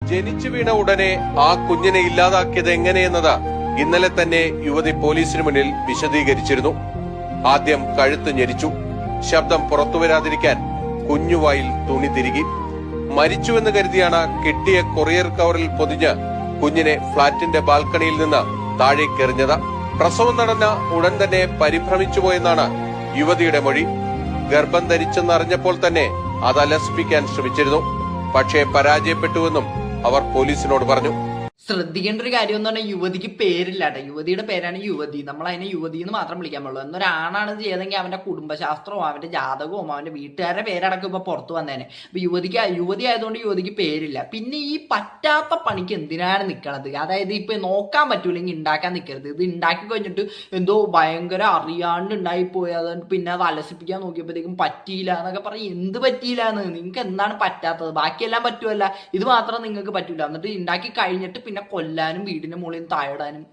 ജനിച്ചു വീണ ഉടനെ ആ കുഞ്ഞിനെ ഇല്ലാതാക്കിയത് എങ്ങനെയെന്നത് ഇന്നലെ തന്നെ യുവതി പോലീസിന് മുന്നിൽ വിശദീകരിച്ചിരുന്നു. ആദ്യം കഴുത്ത് ഞെരിച്ചു. ശബ്ദം പുറത്തുവരാതിരിക്കാൻ കുഞ്ഞുവായിൽ തുണി തിരുകി. മരിച്ചുവെന്ന് കരുതിയാണ് കിട്ടിയ കൊറിയർ കവറിൽ പൊതിഞ്ഞ് കുഞ്ഞിനെ ഫ്ളാറ്റിന്റെ ബാൽക്കണിയിൽ നിന്ന് താഴേക്കെറിഞ്ഞത്. പ്രസവം നടന്ന ഉടൻ തന്നെ പരിഭ്രമിച്ചുപോയെന്നാണ് യുവതിയുടെ മൊഴി. ഗർഭം ധരിച്ചെന്നറിഞ്ഞപ്പോൾ തന്നെ അത് അലസിപ്പിക്കാൻ ശ്രമിച്ചിരുന്നു. പക്ഷേ പരാജയപ്പെട്ടുവെന്നും അവർ പോലീസിനോട് പറഞ്ഞു. ശ്രദ്ധിക്കേണ്ട ഒരു കാര്യം എന്ന് പറഞ്ഞാൽ യുവതിക്ക് പേരില്ലാട്ടെ. യുവതിയുടെ പേരാണ് യുവതി. നമ്മൾ അതിനെ യുവതി എന്ന് മാത്രം വിളിക്കാൻ പാടുള്ളൂ. എന്നൊരാണാണ് ചെയ്തെങ്കിൽ അവന്റെ കുടുംബശാസ്ത്രവും അവന്റെ ജാതകവും അവന്റെ വീട്ടുകാരുടെ പേരടക്കം ഇപ്പൊ പുറത്തു വന്നേനെ. ഇപ്പൊ യുവതി ആയതുകൊണ്ട് യുവതിക്ക് പേരില്ല. പിന്നെ ഈ പറ്റാത്ത പണിക്ക് എന്തിനാണ് നിൽക്കണത്? അതായത് ഇപ്പൊ നോക്കാൻ പറ്റൂലെങ്കിൽ ഉണ്ടാക്കാൻ നിൽക്കരുത്. ഇത് ഉണ്ടാക്കി കഴിഞ്ഞിട്ട് എന്തോ ഭയങ്കര അറിയാണ്ട് ഉണ്ടായിപ്പോയി, അതുകൊണ്ട് പിന്നെ അത് അലസിപ്പിക്കാൻ നോക്കിയപ്പോഴത്തേക്കും പറ്റിയില്ല എന്നൊക്കെ പറയും. എന്ത് പറ്റിയില്ല എന്ന്? നിങ്ങൾക്ക് എന്താണ് പറ്റാത്തത്? ബാക്കിയെല്ലാം പറ്റുമല്ല, ഇത് മാത്രം നിങ്ങൾക്ക് പറ്റൂല. എന്നിട്ട് ഉണ്ടാക്കി കഴിഞ്ഞിട്ട് പിന്നെ കൊല്ലാനും വീടിന്റെ മുകളിൽ നിന്ന് താഴെടാനും